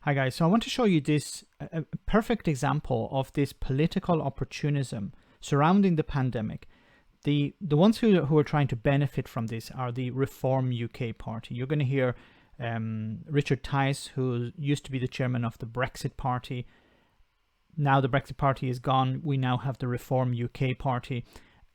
Hi guys, so I want to show you this a perfect example of this political opportunism surrounding the pandemic. The ones who are trying to benefit from this are the Reform UK Party. You're going to hear Richard Tice, who used to be the chairman of the Brexit Party. Now the Brexit Party is gone. We now have the Reform UK Party.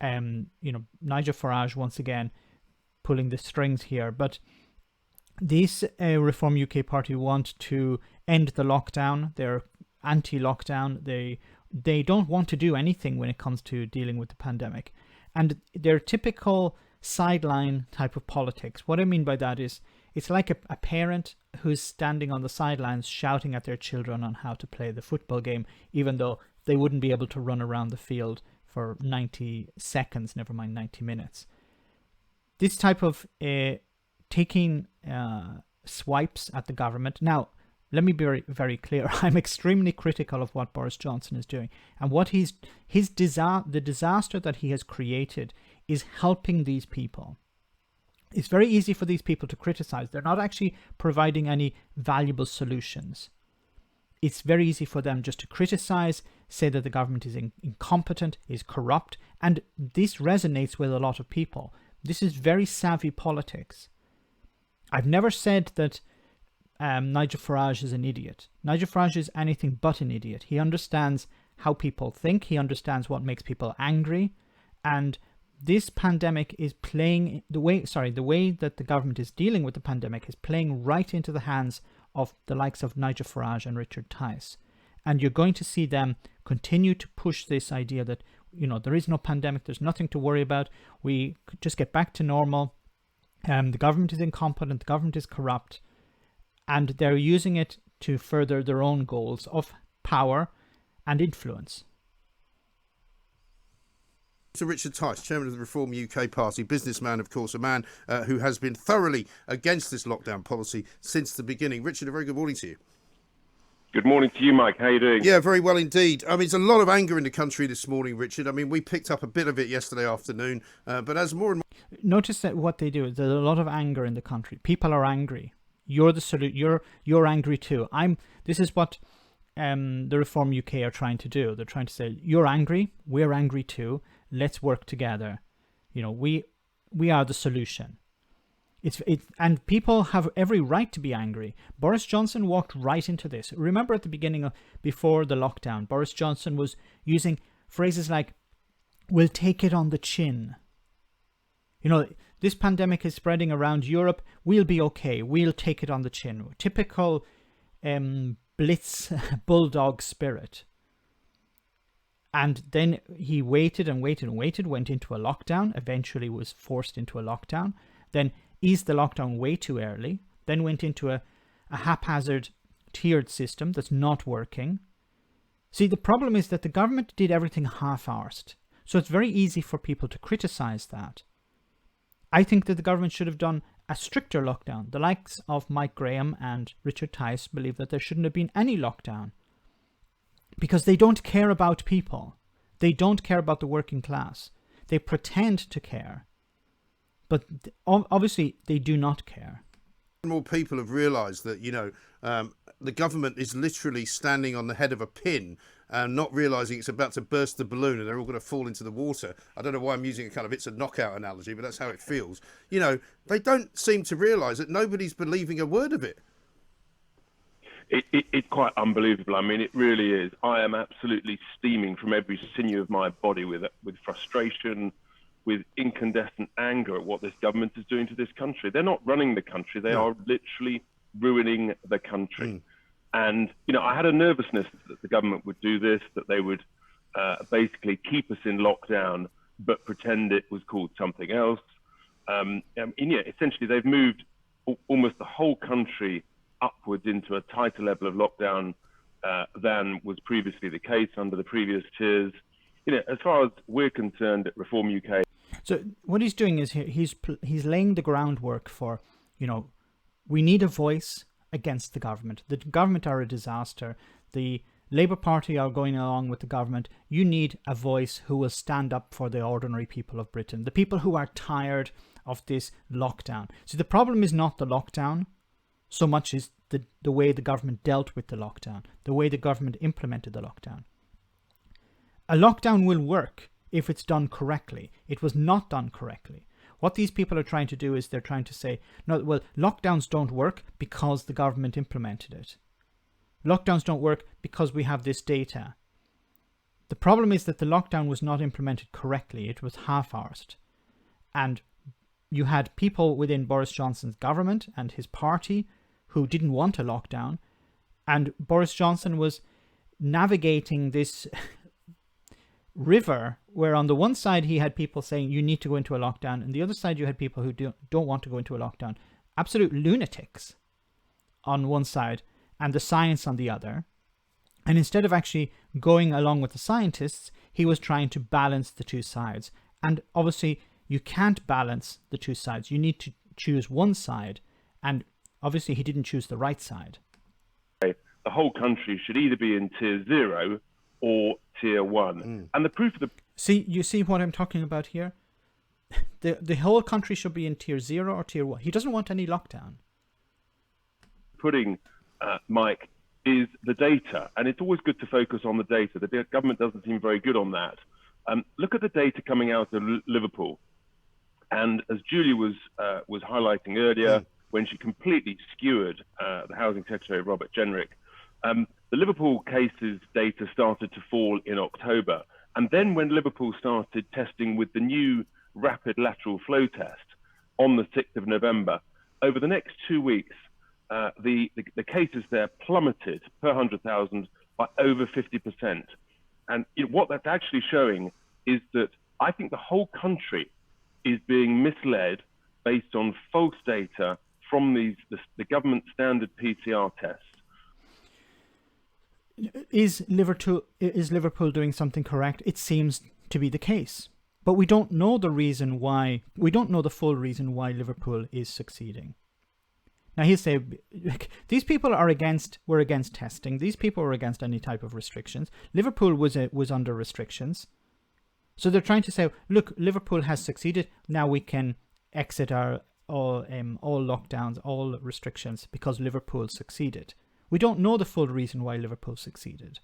Nigel Farage once again pulling the strings here. But this Reform UK Party want to end the lockdown. They're anti-lockdown. They don't want to do anything when it comes to dealing with the pandemic. And they're typical sideline type of politics. What I mean by that is it's like a parent who's standing on the sidelines shouting at their children on how to play the football game, even though they wouldn't be able to run around the field for 90 seconds, never mind 90 minutes. This type of taking swipes at the government. Now, let me be very, very clear. I'm extremely critical of what Boris Johnson is doing. And what the disaster that he has created is helping these people. It's very easy for these people to criticize. They're not actually providing any valuable solutions. It's very easy for them just to criticize, say that the government is incompetent, is corrupt, and this resonates with a lot of people. This is very savvy politics. I've never said that Nigel Farage is an idiot. Nigel Farage is anything but an idiot. He understands how people think. He understands what makes people angry. And this pandemic is playing the way that the government is dealing with the pandemic is playing right into the hands of the likes of Nigel Farage and Richard Tice. And you're going to see them continue to push this idea that, there is no pandemic. There's nothing to worry about. We could just get back to normal. The government is incompetent. The government is corrupt. And they're using it to further their own goals of power and influence. So Richard Tice, chairman of the Reform UK Party, businessman, of course, a man who has been thoroughly against this lockdown policy since the beginning. Richard, a very good morning to you. Good morning to you, Mike. How are you doing? Yeah, very well indeed. I mean, there's a lot of anger in the country this morning, Richard. I mean, we picked up a bit of it yesterday afternoon, but as more and more... Notice that what they do is there's a lot of anger in the country. People are angry. You're the you're angry too. This is what the Reform UK are trying to do. They're trying to say, you're angry, we're angry too. Let's work together. We are the solution. And people have every right to be angry. Boris Johnson walked right into this. Remember at the beginning before the lockdown, Boris Johnson was using phrases like, we'll take it on the chin. This pandemic is spreading around Europe. We'll be okay. We'll take it on the chin. Typical blitz bulldog spirit. And then he waited and waited and waited, went into a lockdown, eventually was forced into a lockdown, then eased the lockdown way too early, then went into a haphazard tiered system that's not working. See, the problem is that the government did everything half-arsed. So it's very easy for people to criticize that. I think that the government should have done a stricter lockdown. The likes of Mike Graham and Richard Tice believe that there shouldn't have been any lockdown because they don't care about people. They don't care about the working class. They pretend to care, but obviously they do not care. More people have realised that, the government is literally standing on the head of a pin and not realising it's about to burst the balloon and they're all going to fall into the water. I don't know why I'm using it's a knockout analogy, but that's how it feels. They don't seem to realise that nobody's believing a word of it. It's quite unbelievable. I mean, it really is. I am absolutely steaming from every sinew of my body with frustration, with incandescent anger at what this government is doing to this country. They're not running the country. They are literally ruining the country. And, I had a nervousness that the government would do this, that they would basically keep us in lockdown, but pretend it was called something else. Essentially, they've moved almost the whole country upwards into a tighter level of lockdown than was previously the case under the previous tiers. As far as we're concerned at Reform UK. So what he's doing is he's laying the groundwork for, we need a voice against the government. The government are a disaster. The Labour Party are going along with the government. You need a voice who will stand up for the ordinary people of Britain, the people who are tired of this lockdown. So the problem is not the lockdown so much as the way the government dealt with the lockdown, the way the government implemented the lockdown. A lockdown will work if it's done correctly. It was not done correctly. What these people are trying to do is they're trying to say, no, well, lockdowns don't work because the government implemented it. Lockdowns don't work because we have this data. The problem is that the lockdown was not implemented correctly. It was half-arsed. And you had people within Boris Johnson's government and his party who didn't want a lockdown. And Boris Johnson was navigating this river where on the one side he had people saying you need to go into a lockdown, and the other side you had people who don't want to go into a lockdown. Absolute lunatics on one side and the science on the other. And instead of actually going along with the scientists, he was trying to balance the two sides. And obviously you can't balance the two sides. You need to choose one side. And obviously he didn't choose the right side. The whole country should either be in tier 0 or tier 1. And the proof of the... You see what I'm talking about here? The whole country should be in tier 0 or tier 1. He doesn't want any lockdown. Putting, Mike, is the data. And it's always good to focus on the data. The government doesn't seem very good on that. Look at the data coming out of Liverpool. And as Julie was highlighting earlier, when she completely skewered the Housing Secretary, Robert Jenrick, the Liverpool cases data started to fall in October. And then when Liverpool started testing with the new rapid lateral flow test on the 6th of November, over the next 2 weeks, the cases there plummeted per 100,000 by over 50%. And what that's actually showing is that I think the whole country is being misled based on false data from the government standard PCR tests. Is Liverpool doing something correct? It seems to be the case. But we don't know the reason why. We don't know the full reason why Liverpool is succeeding. Now he'll say, these people were against testing. These people were against any type of restrictions. Liverpool was under restrictions. So they're trying to say, look, Liverpool has succeeded. Now we can exit our all lockdowns, all restrictions, because Liverpool succeeded. We don't know the full reason why Liverpool succeeded.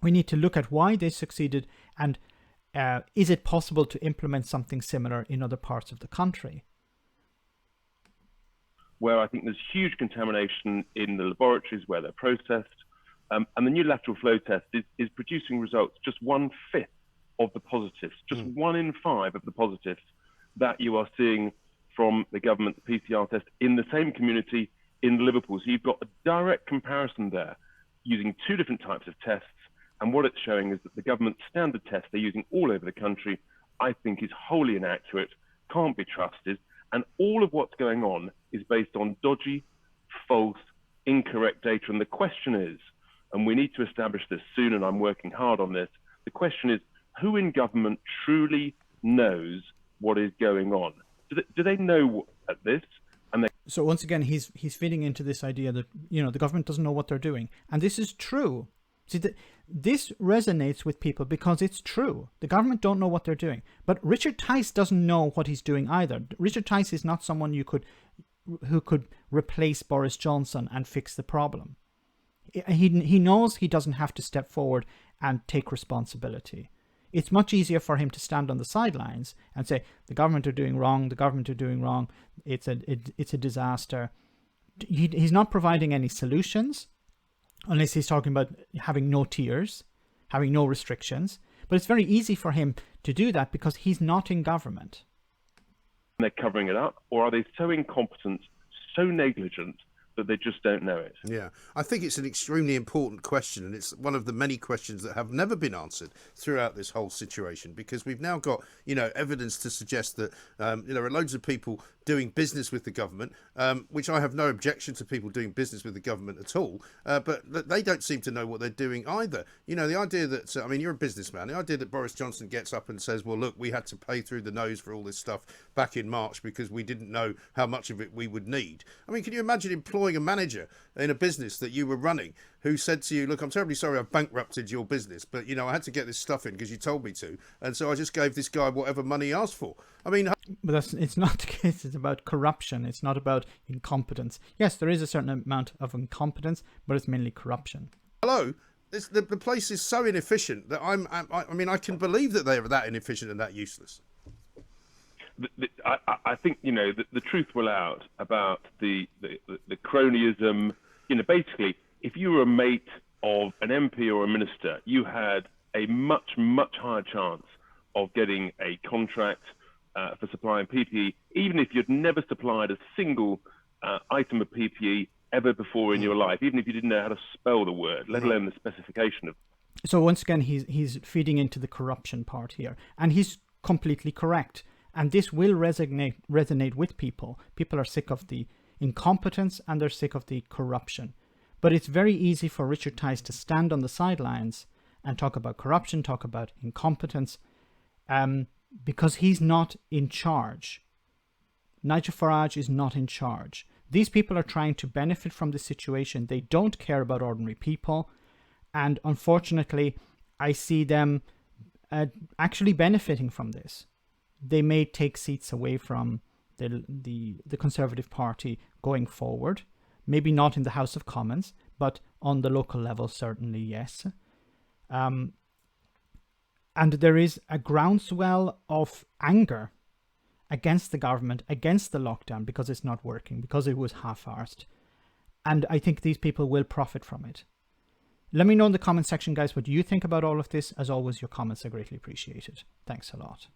We need to look at why they succeeded, and is it possible to implement something similar in other parts of the country? Where I think there's huge contamination in the laboratories where they're processed. And the new lateral flow test is producing results just 1/5 of the positives, just 1 in 5 of the positives that you are seeing from the government PCR test in the same community in Liverpool. So you've got a direct comparison there using 2 different types of tests. And what it's showing is that the government standard test they're using all over the country, I think, is wholly inaccurate, can't be trusted. And all of what's going on is based on dodgy, false, incorrect data. And the question is, and we need to establish this soon, and I'm working hard on this, the question is, who in government truly knows what is going on? Do they know this? And so once again, he's feeding into this idea that, the government doesn't know what they're doing. And this is true. See, this resonates with people because it's true. The government don't know what they're doing. But Richard Tice doesn't know what he's doing either. Richard Tice is not someone who could replace Boris Johnson and fix the problem. He knows he doesn't have to step forward and take responsibility. It's much easier for him to stand on the sidelines and say, the government are doing wrong, it's a disaster. He's not providing any solutions, unless he's talking about having no tiers, having no restrictions. But it's very easy for him to do that because he's not in government. They're covering it up, or are they so incompetent, so negligent that they just don't know it? Yeah, I think it's an extremely important question, and it's one of the many questions that have never been answered throughout this whole situation, because we've now got, evidence to suggest that there are loads of people doing business with the government, which I have no objection to people doing business with the government at all, but they don't seem to know what they're doing either. The idea that, you're a businessman, the idea that Boris Johnson gets up and says, well, look, we had to pay through the nose for all this stuff back in March because we didn't know how much of it we would need. Can you imagine employing a manager in a business that you were running who said to you, look, I'm terribly sorry I've bankrupted your business, but, I had to get this stuff in because you told me to. And so I just gave this guy whatever money he asked for. I mean... But it's not the case. It's about corruption. It's not about incompetence. Yes, there is a certain amount of incompetence, but it's mainly corruption. Hello? The place is so inefficient that I can believe that they're that inefficient and that useless. I think, the truth will out about the cronyism. Basically, if you were a mate of an MP or a minister, you had a much, much higher chance of getting a contract for supplying PPE, even if you'd never supplied a single item of PPE ever before in your life, even if you didn't know how to spell the word, let alone the specification of. So once again, he's feeding into the corruption part here, and he's completely correct. And this will resonate with people. People are sick of the incompetence and they're sick of the corruption. But it's very easy for Richard Tice to stand on the sidelines and talk about corruption, talk about incompetence, because he's not in charge. Nigel Farage is not in charge. These people are trying to benefit from the situation. They don't care about ordinary people. And unfortunately, I see them actually benefiting from this. They may take seats away from the Conservative Party going forward. Maybe not in the House of Commons, but on the local level, certainly, yes. And there is a groundswell of anger against the government, against the lockdown, because it's not working, because it was half-arsed. And I think these people will profit from it. Let me know in the comment section, guys, what you think about all of this. As always, your comments are greatly appreciated. Thanks a lot.